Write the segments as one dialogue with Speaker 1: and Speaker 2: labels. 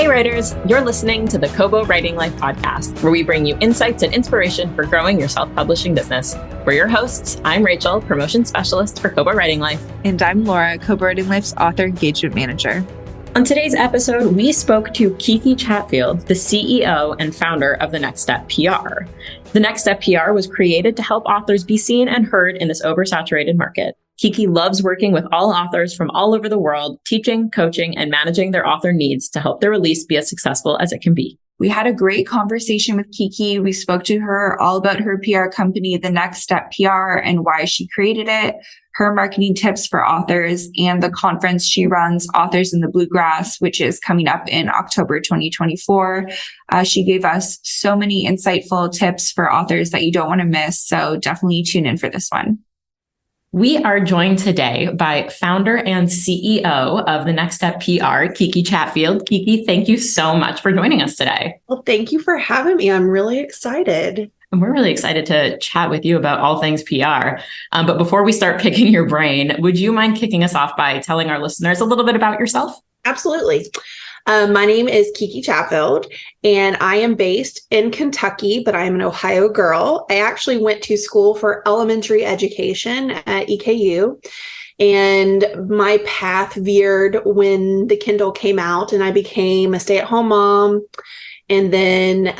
Speaker 1: Hey writers, you're listening to the Kobo Writing Life podcast, where we bring you insights and inspiration for growing your self-publishing business. We're your hosts. I'm Rachel, promotion specialist for Kobo Writing Life.
Speaker 2: And I'm Laura, Kobo Writing Life's author engagement manager.
Speaker 1: On today's episode, we spoke to Kiki Chatfield, the CEO and founder of The Next Step PR. The Next Step PR was created to help authors be seen and heard in this oversaturated market. Kiki loves working with all authors from all over the world, teaching, coaching, and managing their author needs to help their release be as successful as it can be.
Speaker 2: We had a great conversation with Kiki. We spoke to her all about her PR company, The Next Step PR, and why she created it, her marketing tips for authors, and the conference she runs, Authors in the Bluegrass, which is coming up in October 2024. She gave us so many insightful tips for authors that you don't want to miss, so definitely tune in for this one.
Speaker 1: We are joined today by founder and CEO of The Next Step PR, Kiki Chatfield. Kiki, thank you so much for joining us today.
Speaker 3: Well, thank you for having me. I'm really excited.
Speaker 1: And we're really excited to chat with you about all things PR. But before we start picking your brain, would you mind kicking us off by telling our listeners a little bit about yourself?
Speaker 3: Absolutely. My name is Kiki Chatfield, and I am based in Kentucky, but I'm an Ohio girl. I actually went to school for elementary education at EKU, and my path veered when the Kindle came out, and I became a stay-at-home mom. And then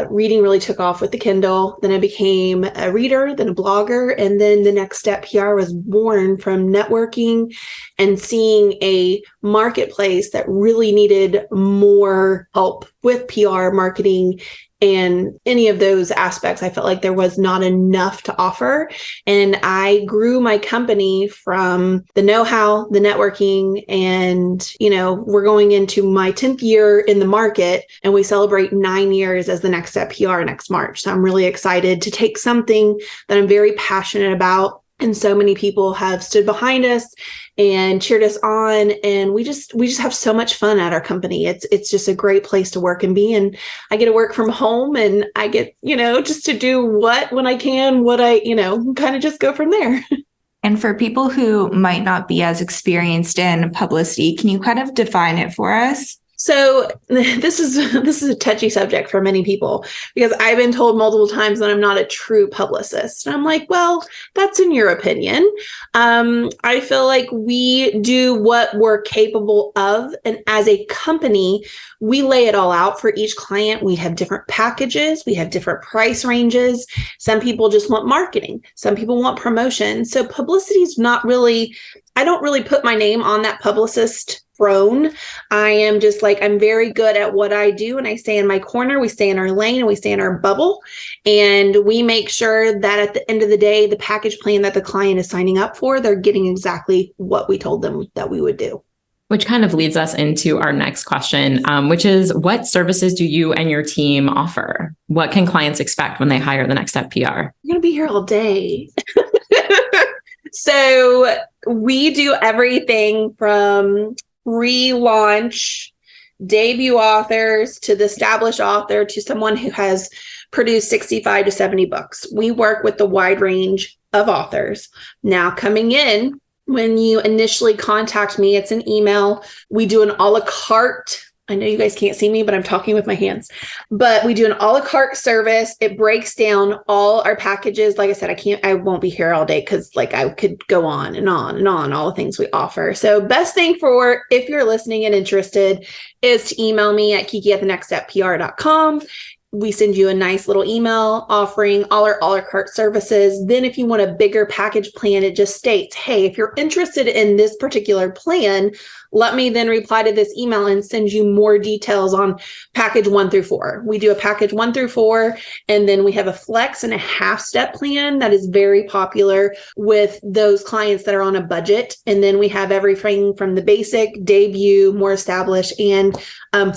Speaker 3: reading really took off with the Kindle. Then I became a reader, then a blogger. And then The Next Step PR was born from networking and seeing a marketplace that really needed more help with PR, marketing, and any of those aspects. I felt like there was not enough to offer. And I grew my company from the know-how, the networking, and, we're going into my 10th year in the market, and we celebrate 9 years as The Next Step PR next March. So I'm really excited to take something that I'm very passionate about. And so many people have stood behind us and cheered us on. And we just have so much fun at our company. It's just a great place to work and be. And I get to work from home, and I get, just to do when I can, kind of just go from there.
Speaker 2: And for people who might not be as experienced in publicity, can you kind of define it for us?
Speaker 3: So this is a touchy subject for many people, because I've been told multiple times that I'm not a true publicist. And I'm like, well, that's in your opinion. I feel like we do what we're capable of. And as a company, we lay it all out for each client. We have different packages. We have different price ranges. Some people just want marketing. Some people want promotion. So publicity is not really, I don't really put my name on that publicist throne. I am just I'm very good at what I do, and I stay in my corner. We stay in our lane, and we stay in our bubble, and we make sure that at the end of the day, the package plan that the client is signing up for, they're getting exactly what we told them that we would do.
Speaker 1: Which kind of leads us into our next question, which is, what services do you and your team offer? What can clients expect when they hire The Next Step PR?
Speaker 3: You're going to be here all day. So we do everything from relaunch, debut authors, to the established author, to someone who has produced 65 to 70 books. We work with the wide range of authors. Now, coming in, when you initially contact me, it's an email. We do an a la carte. I know you guys can't see me, but I'm talking with my hands. But we do an a la carte service. It breaks down all our packages. Like I said, I won't be here all day, because I could go on and on and on, all the things we offer. So best thing for, if you're listening and interested, is to email me at kiki@thenextsteppr.com. We send you a nice little email offering all our a la carte services. Then if you want a bigger package plan, it just states, hey, if you're interested in this particular plan, let me then reply to this email and send you more details on package 1 through 4. We do a package 1 through 4, and then we have a flex and a half step plan that is very popular with those clients that are on a budget. And then we have everything from the basic, debut, more established, and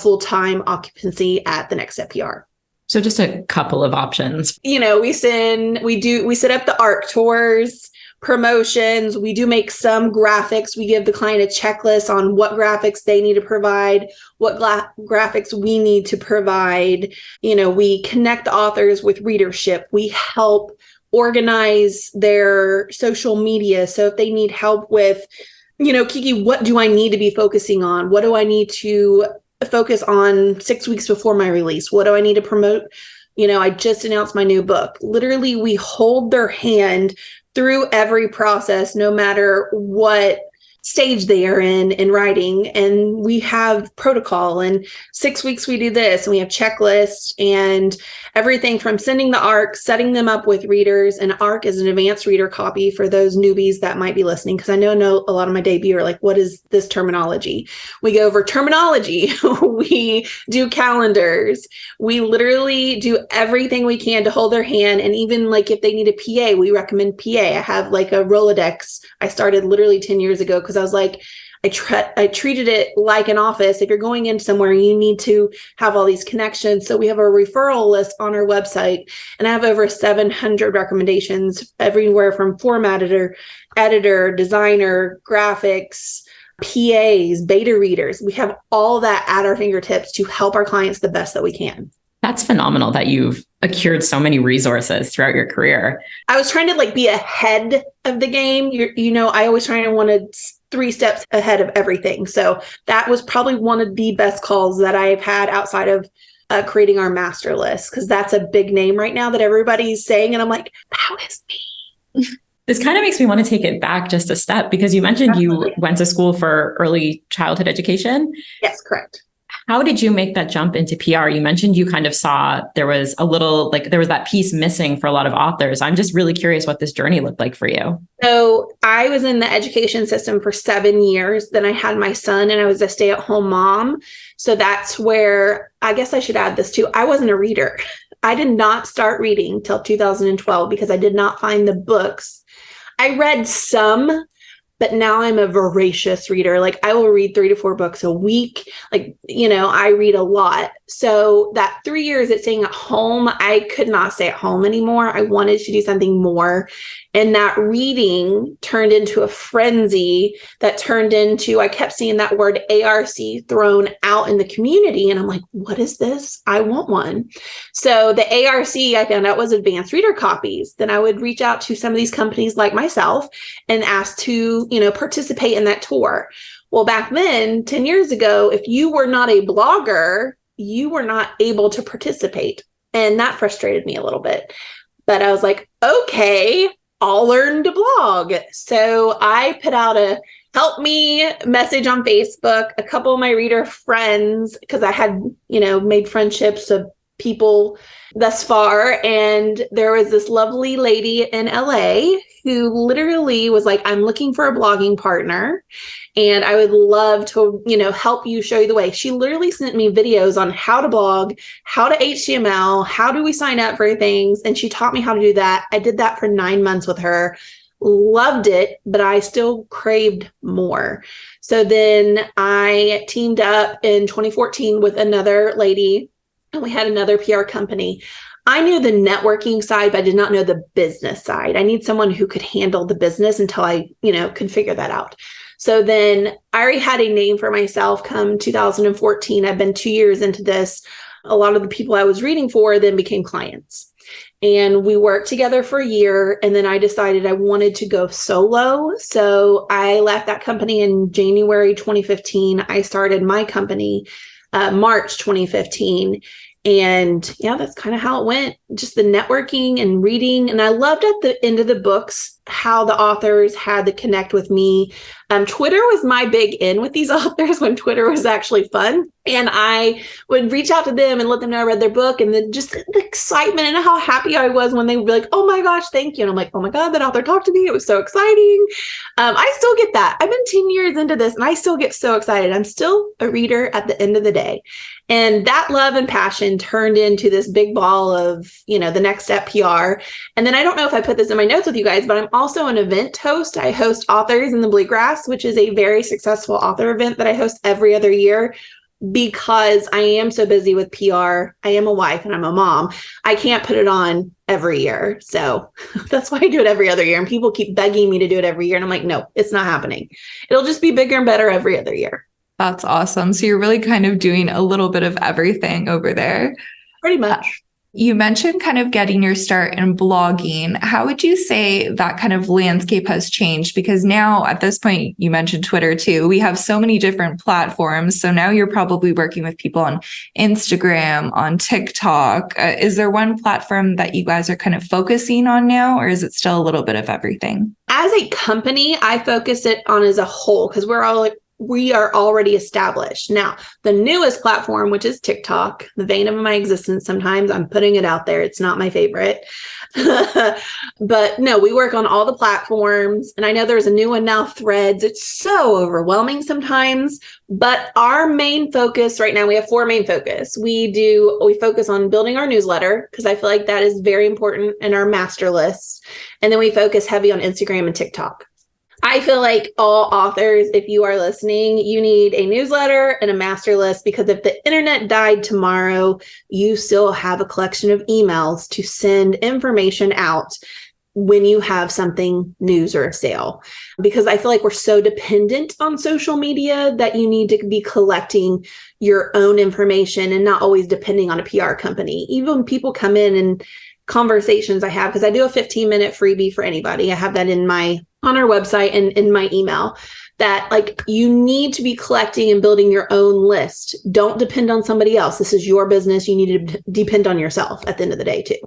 Speaker 3: full-time occupancy at The Next Step PR.
Speaker 1: So just a couple of options.
Speaker 3: We set up the ARC tours, promotions. We do make some graphics. We give the client a checklist on what graphics they need to provide, what graphics we need to provide. We connect authors with readership. We help organize their social media. So if they need help with, Kiki, what do I need to be focusing on? What do I need to focus on 6 weeks before my release? What do I need to promote? I just announced my new book. Literally, we hold their hand through every process, no matter what stage they are in writing. And we have protocol, and 6 weeks we do this, and we have checklists and everything from sending the ARC, setting them up with readers. And ARC is an advanced reader copy for those newbies that might be listening, because I know a lot of my debut are like, what is this terminology? We go over terminology. We do calendars. We literally do everything we can to hold their hand. And even like if they need a PA, we recommend PA. I have like a Rolodex I started literally 10 years ago, because I was like, I treated it like an office. If you're going in somewhere, you need to have all these connections. So we have a referral list on our website, and I have over 700 recommendations everywhere from format editor, designer, graphics, PAs, beta readers. We have all that at our fingertips to help our clients the best that we can.
Speaker 1: That's phenomenal that you've accrued so many resources throughout your career.
Speaker 3: I was trying to like be ahead of the game. I always try to want to 3 steps ahead of everything. So that was probably one of the best calls that I've had outside of creating our master list, because that's a big name right now that everybody's saying. And I'm like, that was me.
Speaker 1: This kind of makes me want to take it back just a step, because you mentioned
Speaker 3: Absolutely.
Speaker 1: You went to school for early childhood education.
Speaker 3: Yes, correct.
Speaker 1: How did you make that jump into PR? You mentioned you kind of saw there was that piece missing for a lot of authors. I'm just really curious what this journey looked like for you.
Speaker 3: So I was in the education system for 7 years. Then I had my son, and I was a stay-at-home mom. So that's where, I guess I should add this too, I wasn't a reader. I did not start reading till 2012 because I did not find the books. I read some, but now I'm a voracious reader. Like I will read 3 to 4 books a week. I read a lot. So that 3 years at staying at home, I could not stay at home anymore. I wanted to do something more. And that reading turned into a frenzy that turned into, I kept seeing that word ARC thrown out in the community. And I'm like, what is this? I want one. So the ARC, I found out, was advanced reader copies. Then I would reach out to some of these companies like myself and ask to, participate in that tour. Well, back then, 10 years ago, if you were not a blogger, you were not able to participate. And that frustrated me a little bit. But I was like, okay, I'll learn to blog. So I put out a help me message on Facebook. A couple of my reader friends, because I had, made friendships of people thus far. And there was this lovely lady in LA who literally was like, I'm looking for a blogging partner, and I would love to, help you, show you the way. She literally sent me videos on how to blog, how to HTML, how do we sign up for things. And she taught me how to do that. I did that for 9 months with her. Loved it, but I still craved more. So then I teamed up in 2014 with another lady, and we had another PR company. I knew the networking side, but I did not know the business side. I need someone who could handle the business until I, could figure that out. So then I already had a name for myself come 2014. I've been 2 years into this. A lot of the people I was reading for then became clients. And we worked together for a year. And then I decided I wanted to go solo. So I left that company in January 2015. I started my company March 2015. And yeah, that's kind of how it went. Just the networking and reading. And I loved at the end of the books how the authors had to connect with me. Twitter was my big in with these authors when Twitter was actually fun. And I would reach out to them and let them know I read their book, and then just the excitement and how happy I was when they would be like, oh my gosh, thank you. And I'm like, oh my God, that author talked to me. It was so exciting. I still get that. I've been 10 years into this and I still get so excited. I'm still a reader at the end of the day. And that love and passion turned into this big ball of, the Next Step PR. And then I don't know if I put this in my notes with you guys, but I'm also an event host. I host authors in the Bluegrass, which is a very successful author event that I host every other year. Because I am so busy with PR, I am a wife and I'm a mom. I can't put it on every year. So that's why I do it every other year. And people keep begging me to do it every year. And I'm like, no, it's not happening. It'll just be bigger and better every other year.
Speaker 2: That's awesome. So you're really kind of doing a little bit of everything over there.
Speaker 3: Pretty much.
Speaker 2: You mentioned kind of getting your start in blogging. How would you say that kind of landscape has changed? Because now at this point, you mentioned Twitter too. We have so many different platforms. So now you're probably working with people on Instagram, on TikTok. Is there one platform that you guys are kind of focusing on now, or is it still a little bit of everything?
Speaker 3: As a company, I focus it on as a whole because we are already established. Now, the newest platform, which is TikTok, the vein of my existence, sometimes I'm putting it out there. It's not my favorite. But no, we work on all the platforms. And I know there's a new one now, Threads. It's so overwhelming sometimes. But our main focus right now, we have 4 main focus. We focus on building our newsletter because I feel like that is very important in our master list. And then we focus heavy on Instagram and TikTok. I feel like all authors, if you are listening, you need a newsletter and a master list because if the internet died tomorrow, you still have a collection of emails to send information out when you have something news or a sale. Because I feel like we're so dependent on social media that you need to be collecting your own information and not always depending on a PR company. Even when people come in and conversations I have, because I do a 15-minute freebie for anybody. I have that on our website and in my email that like you need to be collecting and building your own list. Don't depend on somebody else. This is your business. You need to depend on yourself at the end of the day too.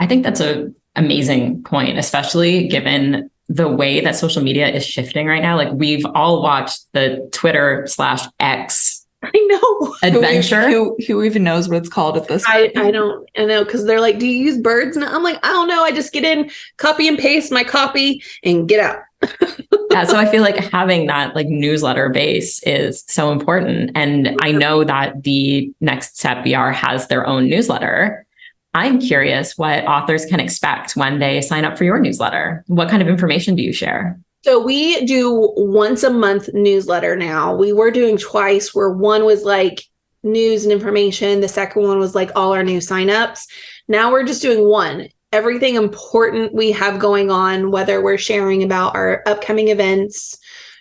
Speaker 1: I think that's an amazing point, especially given the way that social media is shifting right now. Like we've all watched the Twitter/X
Speaker 3: I know.
Speaker 1: adventure.
Speaker 2: Who even knows what it's called at this point?
Speaker 3: I know because they're like, do you use birds? And I'm like, I don't know. I just get in, copy and paste my copy and get out.
Speaker 1: Yeah, so I feel like having that like newsletter base is so important. And I know that the Next Step PR has their own newsletter. I'm curious what authors can expect when they sign up for your newsletter. What kind of information do you share?
Speaker 3: So we do once a month newsletter now. We were doing twice where one was like news and information. The second one was like all our new signups. Now we're just doing one. Everything important we have going on, whether we're sharing about our upcoming events,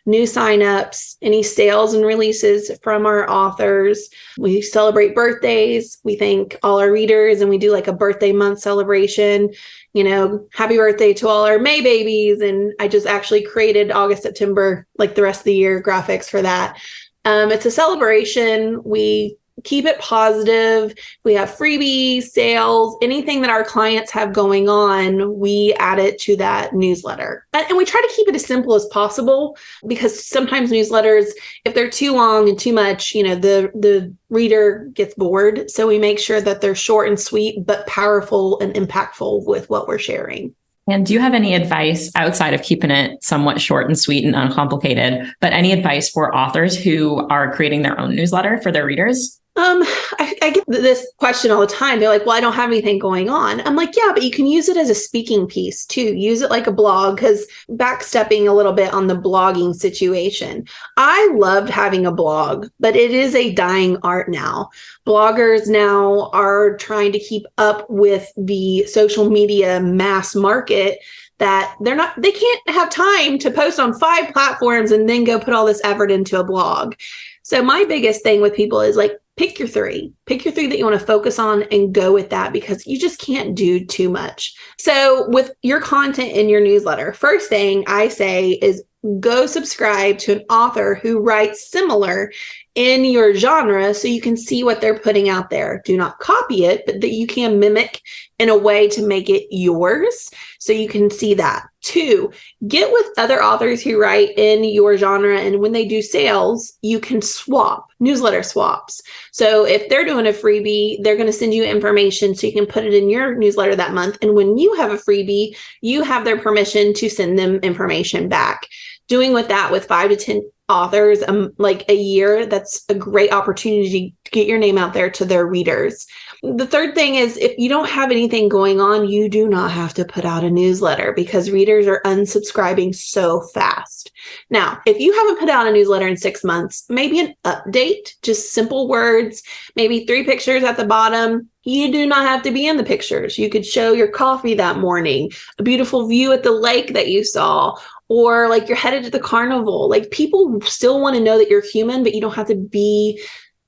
Speaker 3: new signups, any sales and releases from our authors. We celebrate birthdays. We thank all our readers and we do like a birthday month celebration. You know, happy birthday to all our May babies. And I just actually created August, September, like the rest of the year graphics for that. It's a celebration. We keep it positive. We have freebies, sales, anything that our clients have going on, we add it to that newsletter. And we try to keep it as simple as possible because sometimes newsletters, if they're too long and too much, you know, the reader gets bored. So we make sure that they're short and sweet, but powerful and impactful with what we're sharing.
Speaker 1: And do you have any advice outside of keeping it somewhat short and sweet and uncomplicated, but any advice for authors who are creating their own newsletter for their readers?
Speaker 3: I get this question all the time. They're like, well, I don't have anything going on. I'm like, yeah, but you can use it as a speaking piece too. Use it like a blog because backstepping a little bit on the blogging situation. I loved having a blog, but it is a dying art now. Bloggers now are trying to keep up with the social media mass market that they can't have time to post on 5 platforms and then go put all this effort into a blog. So my biggest thing with people is like, pick your 3 that you want to focus on and go with that because you just can't do too much. So with your content in your newsletter, first thing I say is go subscribe to an author who writes similar in your genre so you can see what they're putting out there. Do not copy it, but that you can mimic in a way to make it yours so you can see that. 2, get with other authors who write in your genre, and when they do sales, you can swap, newsletter swaps. So if they're doing a freebie, they're going to send you information so you can put it in your newsletter that month. And when you have a freebie, you have their permission to send them information back. Doing with that with 5 to 10 authors like a year, that's a great opportunity to get your name out there to their readers. The third thing is if you don't have anything going on, you do not have to put out a newsletter because readers are unsubscribing so fast. Now, if you haven't put out a newsletter in 6 months, maybe an update, just simple words, maybe 3 pictures at the bottom. You do not have to be in the pictures. You could show your coffee that morning, a beautiful view at the lake that you saw, or like you're headed to the carnival. Like people still want to know that you're human, but you don't have to be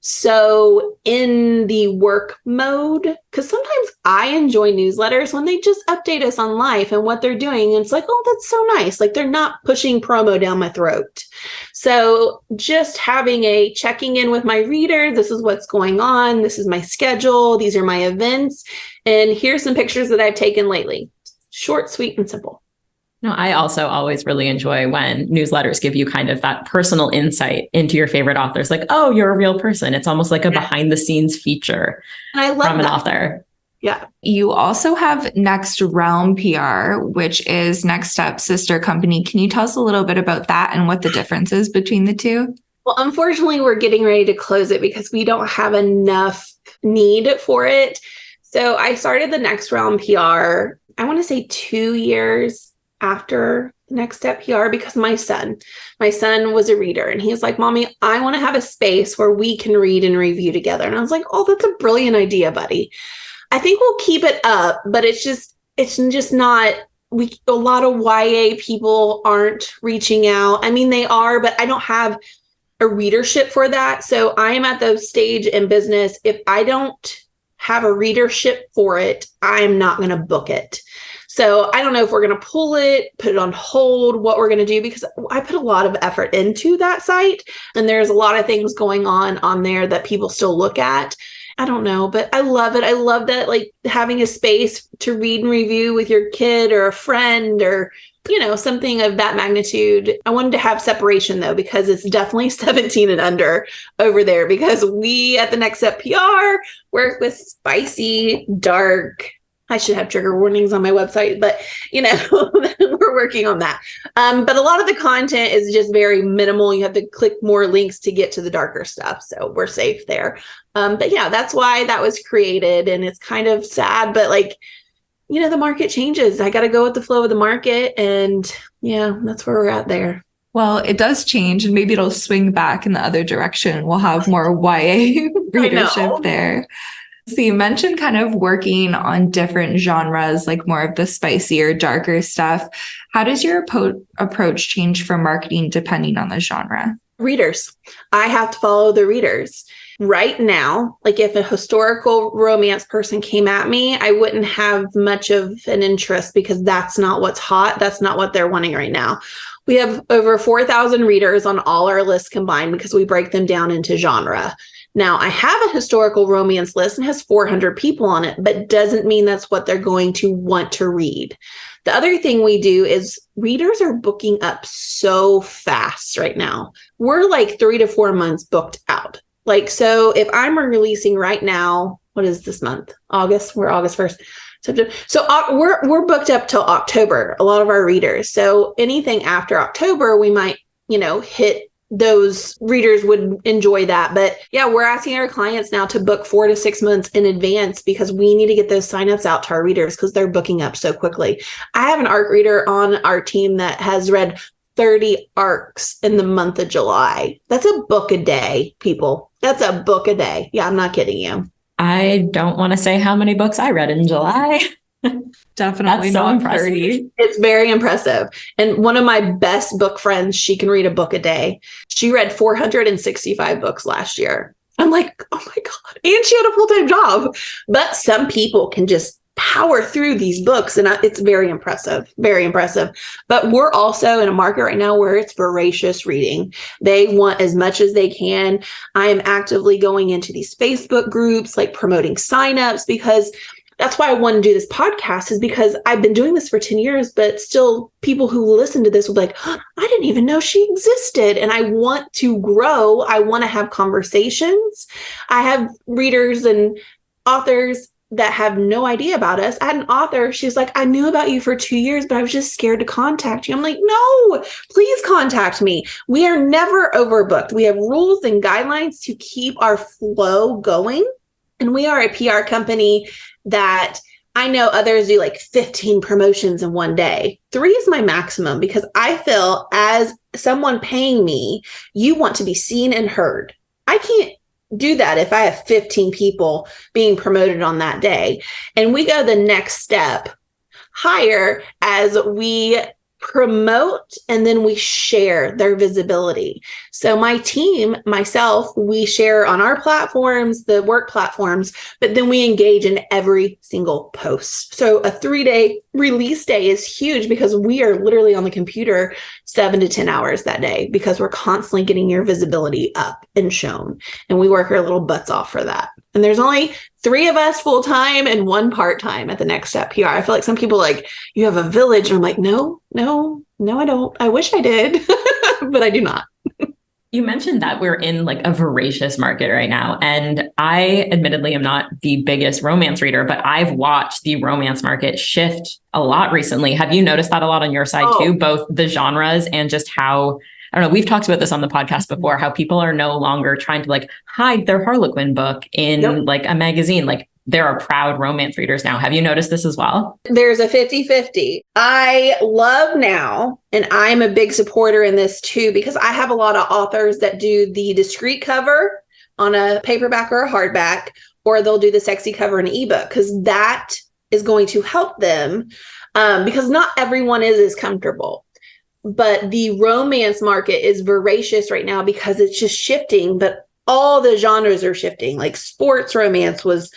Speaker 3: so in the work mode, because sometimes I enjoy newsletters when they just update us on life and what they're doing. And it's like, oh, that's so nice. Like they're not pushing promo down my throat. So just having a checking in with my readers, this is what's going on. This is my schedule. These are my events. And here's some pictures that I've taken lately. Short, sweet, and simple.
Speaker 1: No, I also always really enjoy when newsletters give you kind of that personal insight into your favorite authors. Like, oh, you're a real person. It's almost like a behind the scenes feature from an author.
Speaker 3: Yeah.
Speaker 2: You also have Next Realm PR, which is Next Step's sister company. Can you tell us a little bit about that and what the difference is between the two?
Speaker 3: Well, unfortunately, we're getting ready to close it because we don't have enough need for it. So I started the Next Realm PR, I want to say 2 years after Next Step PR, because my son was a reader and he's like, Mommy, I want to have a space where we can read and review together. And I was like, oh, that's a brilliant idea, buddy. I think we'll keep it up, but it's just not, a lot of YA people aren't reaching out. I mean, they are, but I don't have a readership for that. So I am at the stage in business. If I don't have a readership for it, I'm not going to book it. So I don't know if we're going to pull it, put it on hold, what we're going to do, because I put a lot of effort into that site and there's a lot of things going on there that people still look at. I don't know, but I love it. I love that, like having a space to read and review with your kid or a friend or, something of that magnitude. I wanted to have separation though, because it's definitely 17 and under over there, because we at the Next Step PR work with spicy, dark, I should have trigger warnings on my website, but we're working on that. But a lot of the content is just very minimal. You have to click more links to get to the darker stuff. So we're safe there. But yeah, that's why that was created. And it's kind of sad, but the market changes. I got to go with the flow of the market. And yeah, that's where we're at there.
Speaker 2: Well, it does change and maybe it'll swing back in the other direction. We'll have more YA readership there. So you mentioned kind of working on different genres, like more of the spicier, darker stuff. How does your approach change for marketing depending on the genre?
Speaker 3: Readers. I have to follow the readers. Right now, like if a historical romance person came at me, I wouldn't have much of an interest because that's not what's hot. That's not what they're wanting right now. We have over 4,000 readers on all our lists combined because we break them down into genre. Now, I have a historical romance list and has 400 people on it, but doesn't mean that's what they're going to want to read. The other thing we do is readers are booking up so fast right now. We're like 3 to 4 months booked out. So if I'm releasing right now, what is this month? August, we're August 1st. So we're booked up till October, a lot of our readers. So anything after October, we might, hit those readers would enjoy that. But yeah, we're asking our clients now to book 4 to 6 months in advance because we need to get those signups out to our readers because they're booking up so quickly. I have an ARC reader on our team that has read 30 ARCs in the month of July. That's a book a day, people. That's a book a day. Yeah, I'm not kidding you.
Speaker 1: I don't want to say how many books I read in July.
Speaker 2: Definitely
Speaker 1: so
Speaker 2: not
Speaker 1: impressive.
Speaker 2: 30.
Speaker 3: It's very impressive. And one of my best book friends, she can read a book a day. She read 465 books last year. I'm like, oh my God. And she had a full-time job. But some people can just power through these books. And it's very impressive, very impressive. But we're also in a market right now where it's voracious reading. They want as much as they can. I am actively going into these Facebook groups, like promoting signups, because that's why I want to do this podcast, is because I've been doing this for 10 years, but still people who listen to this will be like, oh, I didn't even know she existed. And I want to grow. I want to have conversations. I have readers and authors that have no idea about us. I had an author, she's like, I knew about you for 2 years, but I was just scared to contact you. I'm like, no, please contact me. We are never overbooked. We have rules and guidelines to keep our flow going. And we are a PR company that I know others do like 15 promotions in one day. 3 is my maximum because I feel as someone paying me, you want to be seen and heard. I can't do that if I have 15 people being promoted on that day. And we go the next step higher as we promote, and then we share their visibility. So my team, myself, we share on our platforms, the work platforms, but then we engage in every single post. So a 3-day release day is huge because we are literally on the computer 7 to 10 hours that day because we're constantly getting your visibility up and shown. And we work our little butts off for that. And there's only 3 of us full-time and 1 part-time at the Next Step PR. I feel like some people like, you have a village. And I'm like, no, I don't. I wish I did, but I do not.
Speaker 1: You mentioned that we're in like a voracious market right now. And I admittedly am not the biggest romance reader, but I've watched the romance market shift a lot recently. Have you noticed that a lot on your side too? Both the genres and just how, I don't know, we've talked about this on the podcast before, how people are no longer trying to like hide their Harlequin book in like a magazine. Like there are proud romance readers now. Have you noticed this as well?
Speaker 3: There's a 50-50. I love now, and I'm a big supporter in this too, because I have a lot of authors that do the discreet cover on a paperback or a hardback, or they'll do the sexy cover in an ebook, because that is going to help them because not everyone is as comfortable. But the romance market is voracious right now because it's just shifting, but all the genres are shifting. Like sports romance was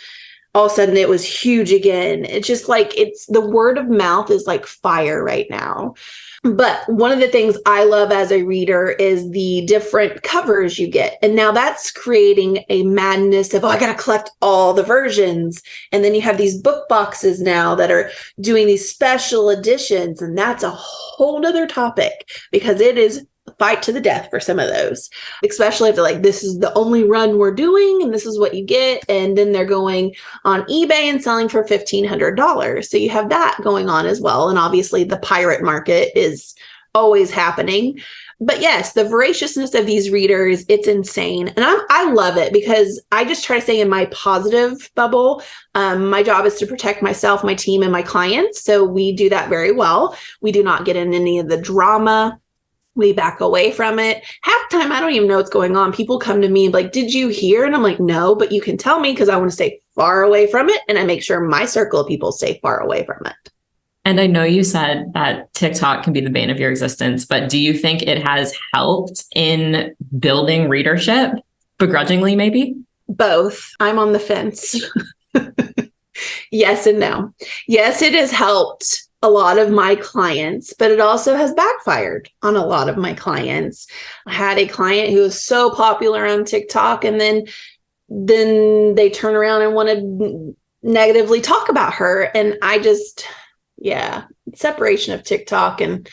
Speaker 3: all of a sudden it was huge again. It's just like it's the word of mouth is like fire right now. But one of the things I love as a reader is the different covers you get. And now that's creating a madness of, I got to collect all the versions. And then you have these book boxes now that are doing these special editions. And that's a whole nother topic because it is fight to the death for some of those, especially if they're like, this is the only run we're doing and this is what you get. And then they're going on eBay and selling for $1,500. So you have that going on as well. And obviously the pirate market is always happening. But yes, the voraciousness of these readers, it's insane. And I love it because I just try to stay in my positive bubble. My job is to protect myself, my team, and my clients. So we do that very well. We do not get in any of the drama. We back away from it. Half the time, I don't even know what's going on. People come to me like, did you hear? And I'm like, no, but you can tell me because I want to stay far away from it. And I make sure my circle of people stay far away from it.
Speaker 1: And I know you said that TikTok can be the bane of your existence, but do you think it has helped in building readership, begrudgingly maybe?
Speaker 3: Both. I'm on the fence. Yes and no. Yes, it has helped a lot of my clients, but it also has backfired on a lot of my clients. I had a client who was so popular on TikTok, and then they turn around and want to negatively talk about her. And I just, separation of TikTok, and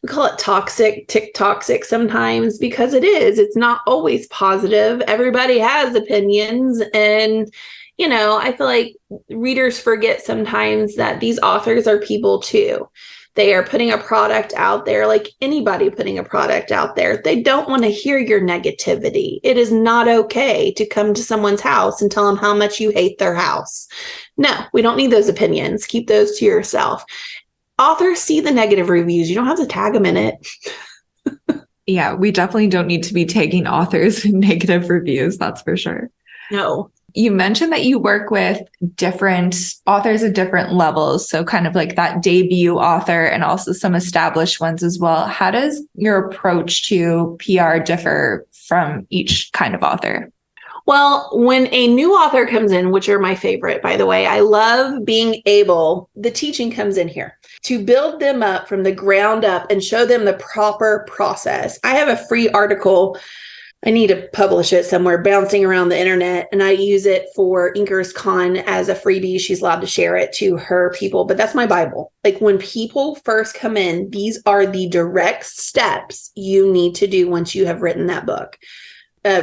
Speaker 3: we call it toxic sometimes because it is. It's not always positive. Everybody has opinions, and I feel like readers forget sometimes that these authors are people too. They are putting a product out there like anybody putting a product out there. They don't want to hear your negativity. It is not okay to come to someone's house and tell them how much you hate their house. No, we don't need those opinions. Keep those to yourself. Authors see the negative reviews. You don't have to tag them in it.
Speaker 2: Yeah, we definitely don't need to be tagging authors in negative reviews. That's for sure.
Speaker 3: No.
Speaker 2: You mentioned that you work with different authors at different levels. So kind of like that debut author and also some established ones as well. How does your approach to PR differ from each kind of author?
Speaker 3: Well, when a new author comes in, which are my favorite, by the way, I love being able, the teaching comes in here, to build them up from the ground up and show them the proper process. I have a free article. I need to publish it somewhere, bouncing around the internet, and I use it for Inkers Con as a freebie. She's allowed to share it to her people, but that's my Bible. Like when people first come in, these are the direct steps you need to do once you have written that book.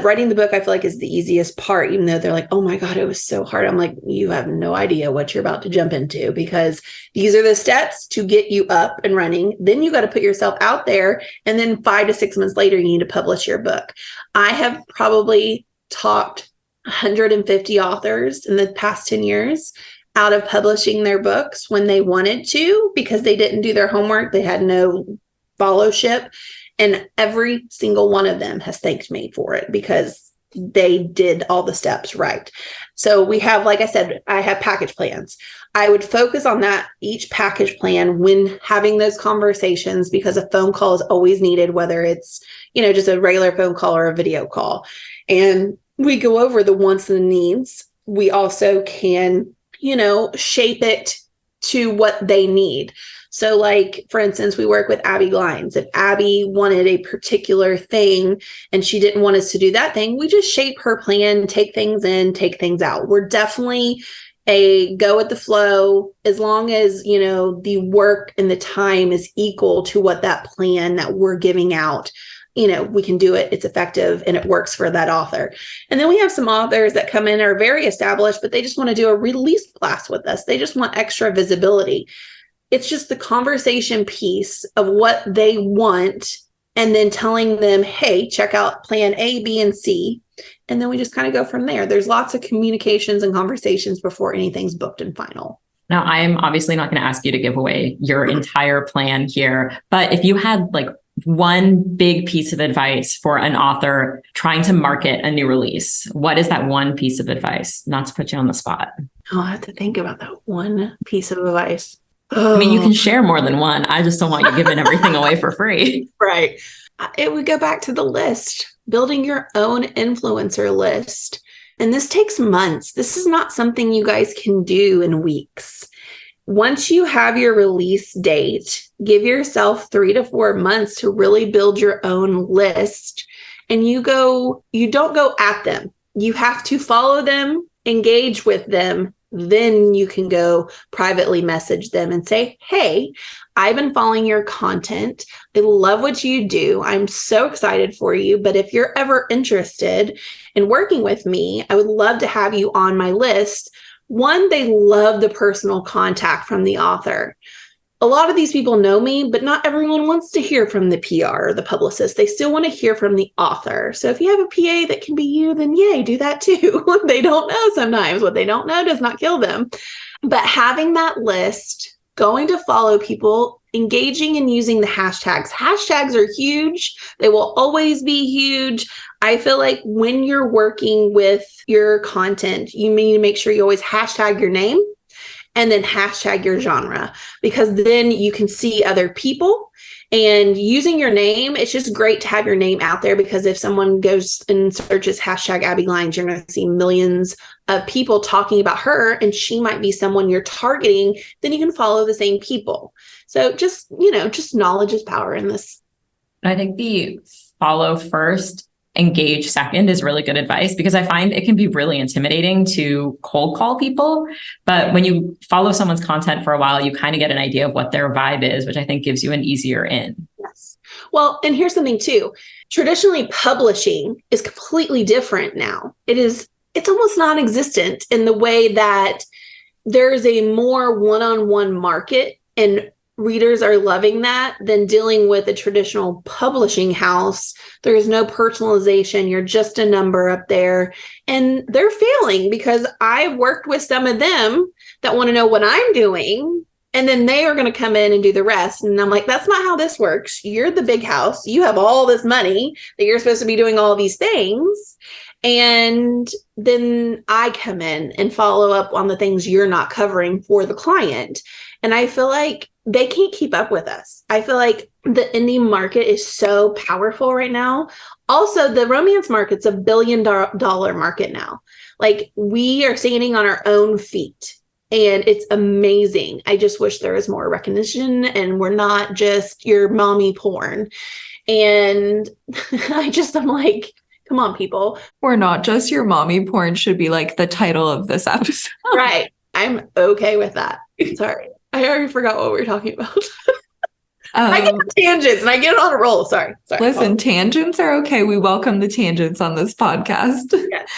Speaker 3: Writing the book, I feel like, is the easiest part, even though they're like, oh my God, it was so hard. I'm like, you have no idea what you're about to jump into, because these are the steps to get you up and running. Then you got to put yourself out there. And then 5 to 6 months later, you need to publish your book. I have probably talked 150 authors in the past 10 years out of publishing their books when they wanted to, because they didn't do their homework. They had no followership. And every single one of them has thanked me for it because they did all the steps right. So we have, like I said, I have package plans. I would focus on that each package plan when having those conversations, because a phone call is always needed, whether it's, just a regular phone call or a video call. And we go over the wants and the needs. We also can, shape it to what they need. So like, for instance, we work with Abby Glines. If Abby wanted a particular thing and she didn't want us to do that thing, we just shape her plan, take things in, take things out. We're definitely a go with the flow, as long as, the work and the time is equal to what that plan that we're giving out. We can do it, it's effective, and it works for that author. And then we have some authors that come in, are very established, but they just want to do a release class with us. They just want extra visibility. It's just the conversation piece of what they want, and then telling them, hey, check out plan A, B, and C. And then we just kind of go from there. There's lots of communications and conversations before anything's booked and final.
Speaker 1: Now, I'm obviously not going to ask you to give away your entire plan here, but if you had like one big piece of advice for an author trying to market a new release, what is that one piece of advice? Not to put you on the spot.
Speaker 3: I'll have to think about that one piece of advice.
Speaker 1: I mean, you can share more than one. I just don't want you giving everything away for free.
Speaker 3: Right. It would go back to the list, building your own influencer list. And this takes months. This is not something you guys can do in weeks. Once you have your release date, give yourself 3 to 4 months to really build your own list. And you don't go at them. You have to follow them, engage with them. Then you can go privately message them and say, hey, I've been following your content. I love what you do. I'm so excited for you. But if you're ever interested in working with me, I would love to have you on my list. One, they love the personal contact from the author. A lot of these people know me, but not everyone wants to hear from the PR or the publicist. They still want to hear from the author. So if you have a PA that can be you, then yay, do that too. They don't know sometimes. What they don't know does not kill them. But having that list, going to follow people, engaging and using the hashtags. Hashtags are huge. They will always be huge. I feel like when you're working with your content, you need to make sure you always hashtag your name and then hashtag your genre, because then you can see other people. And using your name, it's just great to have your name out there, because if someone goes and searches hashtag Abby Glines, you're going to see millions of people talking about her, and she might be someone you're targeting. Then you can follow the same people. So just knowledge is power in this.
Speaker 1: I think the follow first, engage second is really good advice, because I find it can be really intimidating to cold call people. But when you follow someone's content for a while, you kind of get an idea of what their vibe is, which I think gives you an easier in.
Speaker 3: Yes. Well, and here's something too. Traditionally, publishing is completely different now. It's almost non-existent in the way that there's a more one-on-one market, and readers are loving that, than dealing with a traditional publishing house. There is no personalization. You're just a number up there, and they're failing, because I've worked with some of them that want to know what I'm doing, and then they are going to come in and do the rest. And I'm like, that's not how this works. You're the big house. You have all this money that you're supposed to be doing all these things. And then I come in and follow up on the things you're not covering for the client. And I feel like they can't keep up with us. I feel like the indie market is so powerful right now. Also, the romance market's $1 billion market now. Like, we are standing on our own feet, and it's amazing. I just wish there was more recognition, and we're not just your mommy porn. And I'm like, come on, people.
Speaker 2: We're not just your mommy porn should be like the title of this episode.
Speaker 3: Right. I'm okay with that. Sorry. I already forgot what we were talking about. I get the tangents and I get on a roll. Sorry.
Speaker 2: Listen, tangents are okay. We welcome the tangents on this podcast.
Speaker 3: Yes.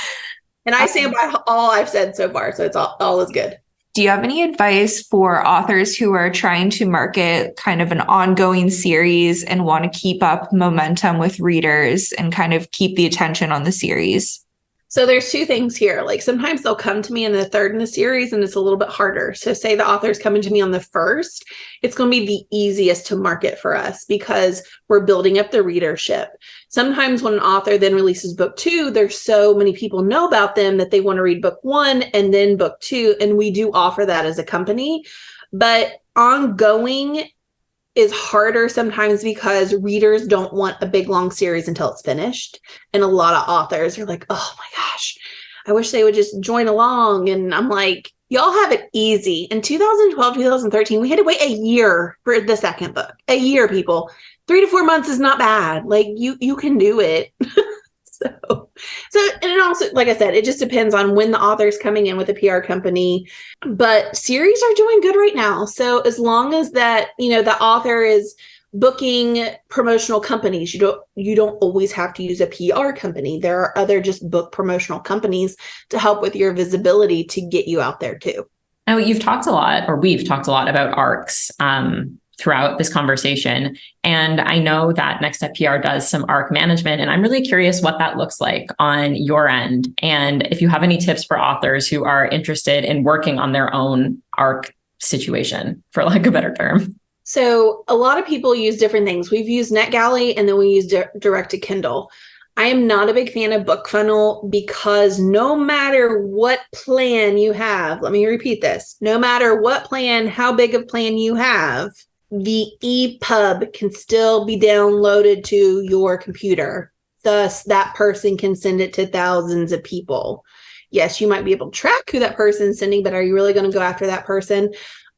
Speaker 3: And I stand by all I've said so far. So it's all is good.
Speaker 2: Do you have any advice for authors who are trying to market kind of an ongoing series and want to keep up momentum with readers and kind of keep the attention on the series?
Speaker 3: So there's two things here. Like sometimes they'll come to me in the third in the series and it's a little bit harder. So say the author's coming to me on the first, it's going to be the easiest to market for us because we're building up the readership. Sometimes when an author then releases book two, there's so many people know about them that they want to read book one and then book two. And we do offer that as a company, but ongoing is harder sometimes because readers don't want a big long series until it's finished. And a lot of authors are like, oh my gosh, I wish they would just join along. And I'm like, y'all have it easy. In 2012, 2013, we had to wait a year for the second book. A year, people. 3 to 4 months is not bad. Like you can do it. So, and it also, like I said, it just depends on when the author's coming in with a PR company, but series are doing good right now. So as long as that, the author is booking promotional companies, you don't always have to use a PR company. There are other just book promotional companies to help with your visibility to get you out there too.
Speaker 1: Now, we've talked a lot about ARCs throughout this conversation. And I know that Next Step PR does some ARC management, and I'm really curious what that looks like on your end. And if you have any tips for authors who are interested in working on their own ARC situation, for lack of a better term.
Speaker 3: So a lot of people use different things. We've used NetGalley and then we use direct to Kindle. I am not a big fan of BookFunnel because no matter what plan you have, let me repeat this, no matter what plan, how big of plan you have, the EPUB can still be downloaded to your computer. Thus, that person can send it to thousands of people. Yes, you might be able to track who that person's sending, but are you really going to go after that person?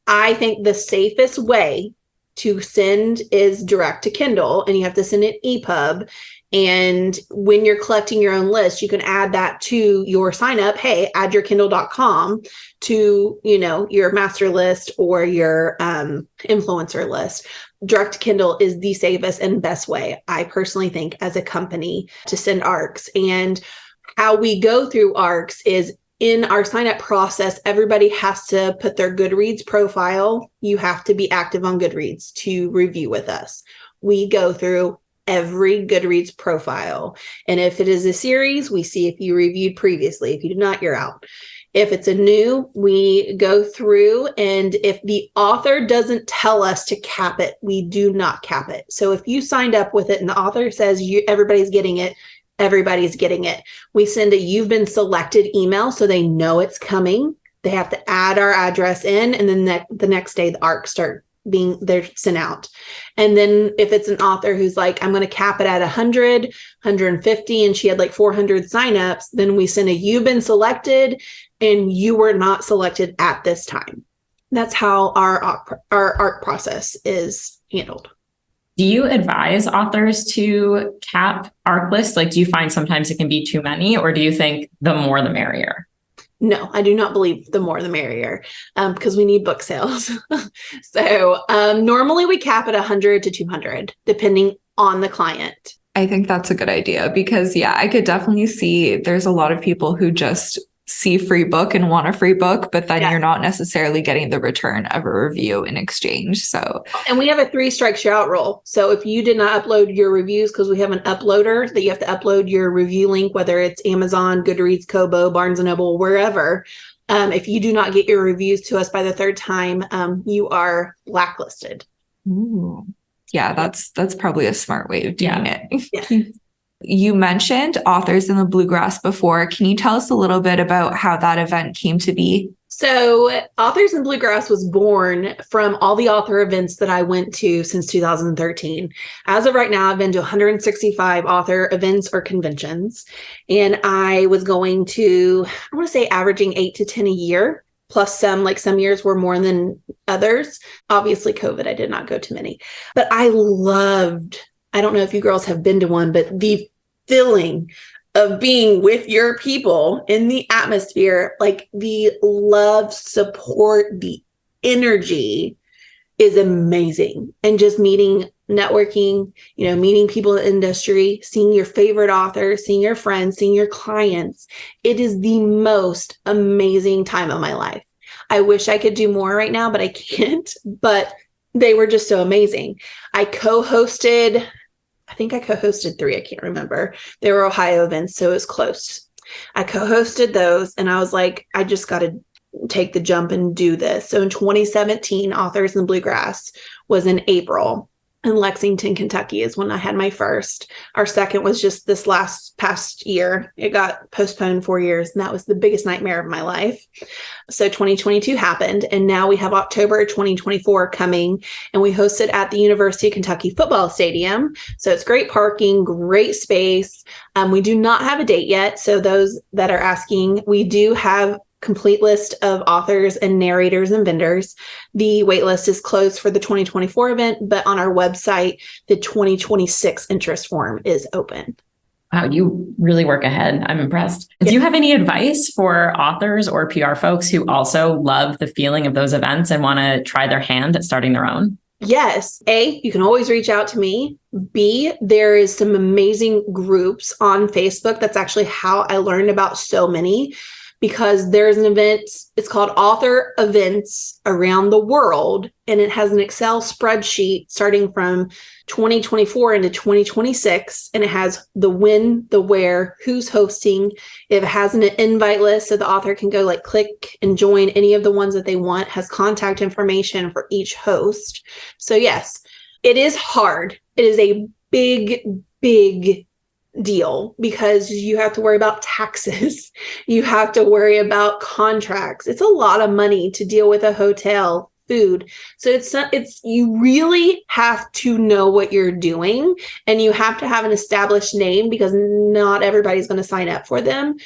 Speaker 3: I think the safest way to send is direct to Kindle, and you have to send an EPUB. And when you're collecting your own list, you can add that to your sign up. Hey, add your kindle.com to, your master list or your influencer list. Direct to Kindle is the safest and best way, I personally think, as a company to send ARCs. And how we go through ARCs is in our sign up process, everybody has to put their Goodreads profile. You have to be active on Goodreads to review with us. We go through every Goodreads profile. And if it is a series, we see if you reviewed previously. If you did not, you're out. If it's a new, we go through, and if the author doesn't tell us to cap it, we do not cap it. So if you signed up with it and the author says everybody's getting it, everybody's getting it. We send a you've been selected email so they know it's coming. They have to add our address in, and then the next day the ARCs they're sent out. And then if it's an author who's like, I'm going to cap it at 100, 150, and she had like 400 signups, then we send a you've been selected and you were not selected at this time. That's how our ARC process is handled.
Speaker 1: Do you advise authors to cap ARC lists? Like, do you find sometimes it can be too many, or do you think the more the merrier?
Speaker 3: No, I do not believe the more the merrier, because we need book sales. So normally we cap at 100 to 200, depending on the client.
Speaker 2: I think that's a good idea because, I could definitely see there's a lot of people who just see free book and want a free book, but then you're not necessarily getting the return of a review in exchange. So,
Speaker 3: and we have a 3 strikes you're out rule. So if you did not upload your reviews, because we have an uploader that you have to upload your review link, whether it's Amazon, Goodreads, Kobo, Barnes & Noble, wherever, if you do not get your reviews to us by the 3rd time, you are blacklisted.
Speaker 2: Ooh. Yeah, that's probably a smart way of doing it.
Speaker 3: Yeah.
Speaker 2: You mentioned Authors in the Bluegrass before. Can you tell us a little bit about how that event came to be?
Speaker 3: So Authors in Bluegrass was born from all the author events that I went to since 2013. As of right now, I've been to 165 author events or conventions, and I was going to, I want to say averaging 8 to 10 a year. Plus some years were more than others. Obviously COVID, I did not go to many, but I don't know if you girls have been to one, but the feeling of being with your people in the atmosphere, like the love, support, the energy is amazing. And just networking, meeting people in the industry, seeing your favorite authors, seeing your friends, seeing your clients. It is the most amazing time of my life. I wish I could do more right now, but I can't. But they were just so amazing. I co-hosted 3. I can't remember. They were Ohio events, so it was close. I co-hosted those, and I was like, I just got to take the jump and do this. So in 2017, Authors in Bluegrass was in April. In Lexington, Kentucky is when I had my first. Our second was just this past year. It got postponed 4 years, and that was the biggest nightmare of my life. So 2022 happened, and now we have October 2024 coming, and we host it at the University of Kentucky football stadium. So it's great parking, great space. We do not have a date yet. So those that are asking, we do have complete list of authors and narrators and vendors. The wait list is closed for the 2024 event, but on our website, the 2026 interest form is open.
Speaker 1: Wow, you really work ahead. I'm impressed. Do you have any advice for authors or PR folks who also love the feeling of those events and want to try their hand at starting their own?
Speaker 3: Yes. A, you can always reach out to me. B, there is some amazing groups on Facebook. That's actually how I learned about so many, because there's an event, it's called Author Events Around the World, and it has an Excel spreadsheet starting from 2024 into 2026, and it has the when, the where, who's hosting. It has an invite list so the author can go click and join any of the ones that they want, has contact information for each host. So yes, it is hard. It is a big deal because you have to worry about taxes. You have to worry about contracts. It's a lot of money to deal with a hotel, food. So you really have to know what you're doing, and you have to have an established name because not everybody's going to sign up for them.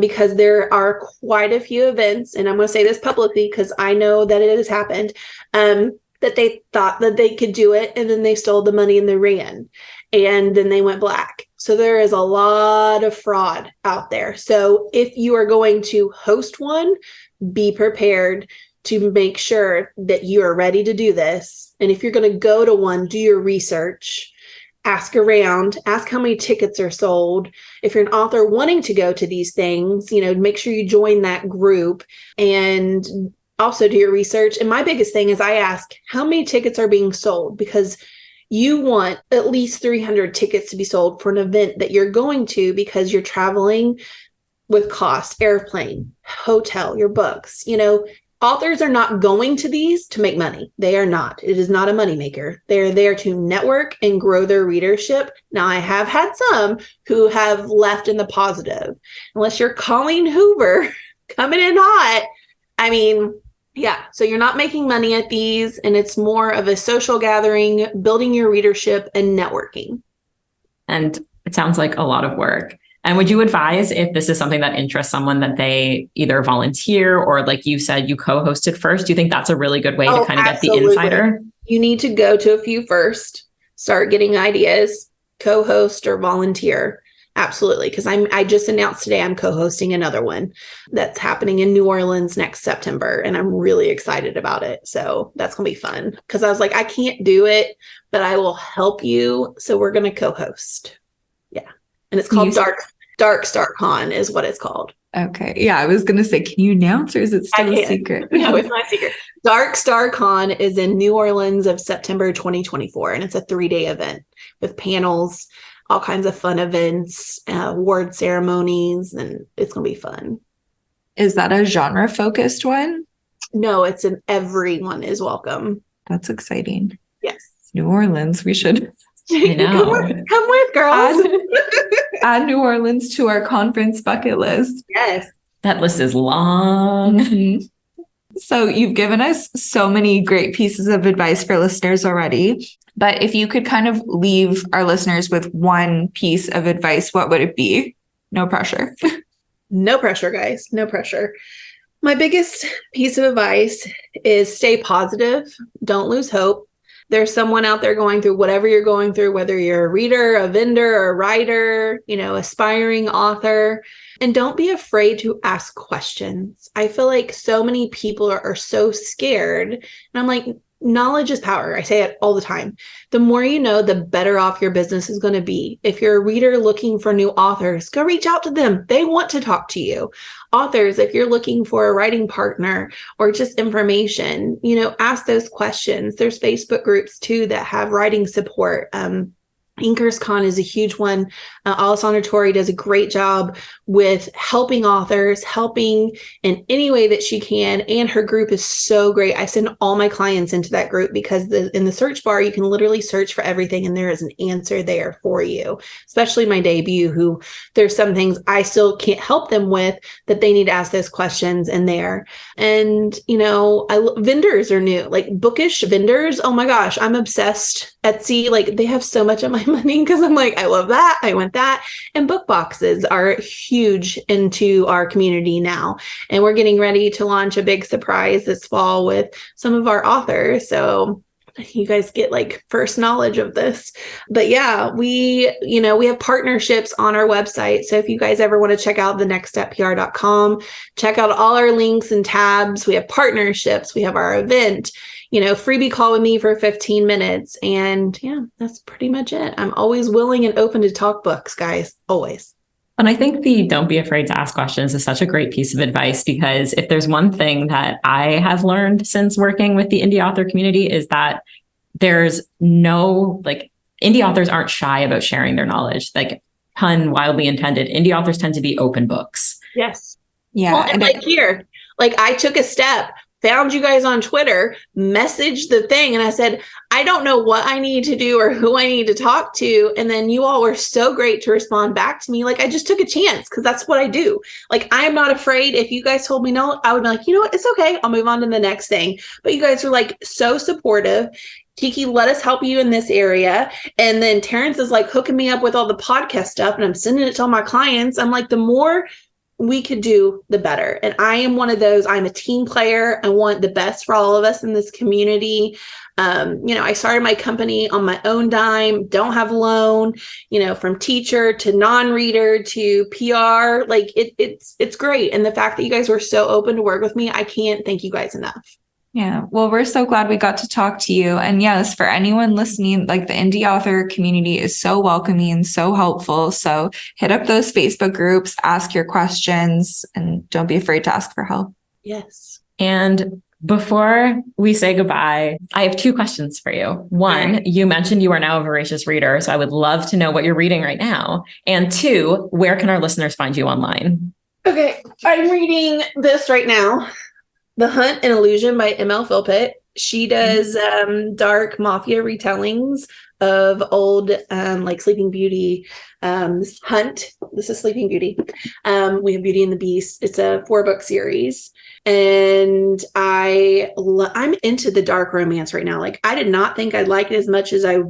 Speaker 3: Because there are quite a few events, and I'm going to say this publicly because I know that it has happened, that they thought that they could do it, and then they stole the money and they ran, and then they went black. So there is a lot of fraud out there. So if you are going to host one, be prepared to make sure that you are ready to do this. And if you're going to go to one, do your research, ask around, ask how many tickets are sold. If you're an author wanting to go to these things, make sure you join that group and also do your research. And my biggest thing is I ask how many tickets are being sold, because you want at least 300 tickets to be sold for an event that you're going to, because you're traveling with cost, airplane, hotel, your books. Authors are not going to these to make money. They are not. It is not a moneymaker. They're there to network and grow their readership. Now, I have had some who have left in the positive. Unless you're Colleen Hoover coming in hot. Yeah, so you're not making money at these, and it's more of a social gathering, building your readership and networking.
Speaker 1: And it sounds like a lot of work. And would you advise, if this is something that interests someone, that they either volunteer or, like you said, you co-hosted first? Do you think that's a really good way to kind of get the insider?
Speaker 3: You need to go to a few first, start getting ideas, co-host or volunteer. Absolutely. Because I just announced today I'm co-hosting another one that's happening in New Orleans next September. And I'm really excited about it. So that's going to be fun. Because I was like, I can't do it, but I will help you. So we're going to co-host. Yeah. And it's called Dark Star Con is what it's called.
Speaker 2: Okay. Yeah. I was going to say, can you announce, or is it still a secret?
Speaker 3: No, it's my secret. Dark Star Con is in New Orleans of September 2024. And it's a 3-day event with panels, all kinds of fun events, award ceremonies, and it's going to be fun.
Speaker 2: Is that a genre-focused one?
Speaker 3: No, it's an everyone is welcome.
Speaker 2: That's exciting.
Speaker 3: Yes.
Speaker 2: New Orleans, we should
Speaker 3: come with girls.
Speaker 2: Add New Orleans to our conference bucket list.
Speaker 3: Yes.
Speaker 1: That list is long.
Speaker 2: Mm-hmm. So you've given us so many great pieces of advice for listeners already. But if you could kind of leave our listeners with one piece of advice, what would it be? No pressure.
Speaker 3: No pressure, guys. No pressure. My biggest piece of advice is stay positive. Don't lose hope. There's someone out there going through whatever you're going through, whether you're a reader, a vendor, a writer, aspiring author. And don't be afraid to ask questions. I feel like so many people are so scared. And I'm like, knowledge is power. I say it all the time. The more you know, the better off your business is going to be. If you're a reader looking for new authors, go reach out to them. They want to talk to you. Authors, if you're looking for a writing partner or just information, ask those questions. There's Facebook groups too that have writing support. Inkers Con is a huge one. Alessandra Torre does a great job with helping authors, helping in any way that she can. And her group is so great. I send all my clients into that group because in the search bar, you can literally search for everything and there is an answer there for you, especially my debut, who there's some things I still can't help them with that they need to ask those questions in there. And, vendors are new, like bookish vendors. Oh my gosh, I'm obsessed. Etsy, like they have so much of my money because I'm like, I love that. I want that. And book boxes are huge into our community now. And we're getting ready to launch a big surprise this fall with some of our authors. So you guys get like first knowledge of this. But yeah, we have partnerships on our website. So if you guys ever want to check out thenextsteppr.com, check out all our links and tabs. We have partnerships. We have our event, freebie call with me for 15 minutes. And yeah, that's pretty much it. I'm always willing and open to talk books, guys. Always.
Speaker 1: And I think the don't be afraid to ask questions is such a great piece of advice, because if there's one thing that I have learned since working with the indie author community is that there's no, indie authors aren't shy about sharing their knowledge. Like, pun wildly intended, indie authors tend to be open books.
Speaker 3: Yes.
Speaker 2: Yeah.
Speaker 3: Well, and here, I took a step, found you guys on Twitter, messaged the thing, and I said, I don't know what I need to do or who I need to talk to. And then you all were so great to respond back to me. Like, I just took a chance because that's what I do. Like, I am not afraid. If you guys told me no, I would be like, you know what? It's okay. I'll move on to the next thing. But you guys are so supportive. Kiki, let us help you in this area. And then Terrence is hooking me up with all the podcast stuff, and I'm sending it to all my clients. I'm like, the more we could do, the better. And I am one of those. I'm a team player. I want the best for all of us in this community. I started my company on my own dime, don't have a loan, from teacher to non-reader to PR. It's great. And the fact that you guys were so open to work with me, I can't thank you guys enough.
Speaker 2: Yeah. Well, we're so glad we got to talk to you. And yes, for anyone listening, the indie author community is so welcoming and so helpful. So hit up those Facebook groups, ask your questions, and don't be afraid to ask for help.
Speaker 3: Yes.
Speaker 1: And before we say goodbye, I have two questions for you. One, you mentioned you are now a voracious reader, so I would love to know what you're reading right now. And two, where can our listeners find you online?
Speaker 3: Okay. I'm reading this right now. The Hunt and Illusion by M.L. Philpott. She does dark mafia retellings of old, Sleeping Beauty. Hunt. This is Sleeping Beauty. We have Beauty and the Beast. It's a 4-book series. And I'm into the dark romance right now. I did not think I'd like it as much as I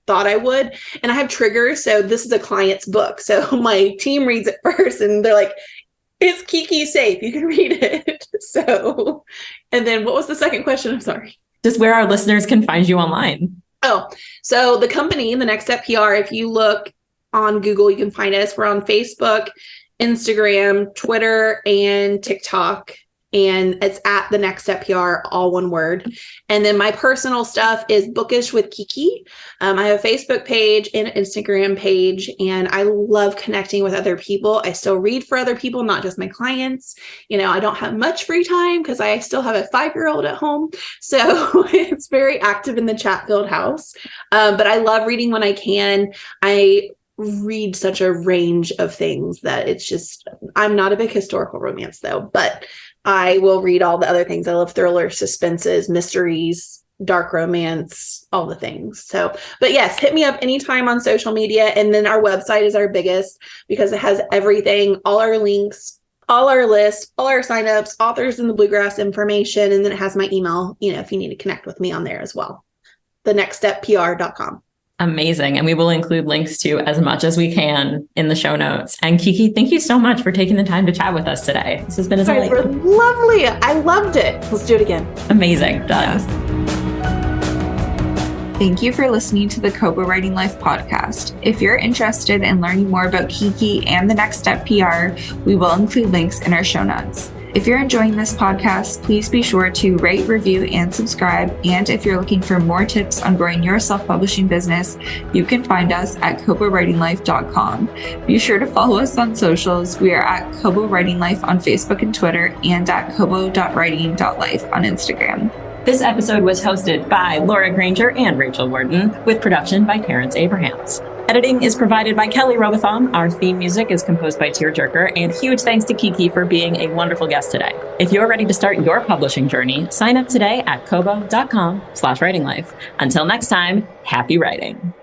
Speaker 3: thought I would. And I have triggers. So this is a client's book. So my team reads it first and they're like, it's Kiki safe. You can read it. So, and then what was the second question? I'm sorry.
Speaker 1: Just where our listeners can find you online.
Speaker 3: Oh, so the company, The Next Step PR, if you look on Google, you can find us. We're on Facebook, Instagram, Twitter, and TikTok. And it's at The Next Step PR, all one word. And then my personal stuff is Bookish with Kiki. I have a Facebook page and an Instagram page, and I love connecting with other people. I still read for other people, not just my clients. I don't have much free time because I still have a 5-year-old at home. So it's very active in the Chatfield house. But I love reading when I can. I read such a range of things that it's just, I'm not a big historical romance though, but I will read all the other things. I love thrillers, suspenses, mysteries, dark romance, all the things. So, but yes, hit me up anytime on social media. And then our website is our biggest because it has everything, all our links, all our lists, all our signups, authors in the Bluegrass information. And then it has my email, if you need to connect with me on there as well. thenextsteppr.com.
Speaker 1: Amazing. And we will include links to as much as we can in the show notes. And Kiki, thank you so much for taking the time to chat with us today. This has been a delight.
Speaker 3: You guys were lovely. I loved it. Let's do it again.
Speaker 1: Amazing. Done. Yes.
Speaker 2: Thank you for listening to the Kobo Writing Life podcast. If you're interested in learning more about Kiki and The Next Step PR, we will include links in our show notes. If you're enjoying this podcast, please be sure to rate, review, and subscribe. And if you're looking for more tips on growing your self-publishing business, you can find us at kobowritinglife.com. Be sure to follow us on socials. We are at Kobo Writing Life on Facebook and Twitter, and at kobo.writing.life on Instagram.
Speaker 1: This episode was hosted by Laura Granger and Rachel Warden, with production by Terrence Abrahams. Editing is provided by Kelly Robotham. Our theme music is composed by Tearjerker, and huge thanks to Kiki for being a wonderful guest today. If you're ready to start your publishing journey, sign up today at kobo.com/writinglife. Until next time, happy writing.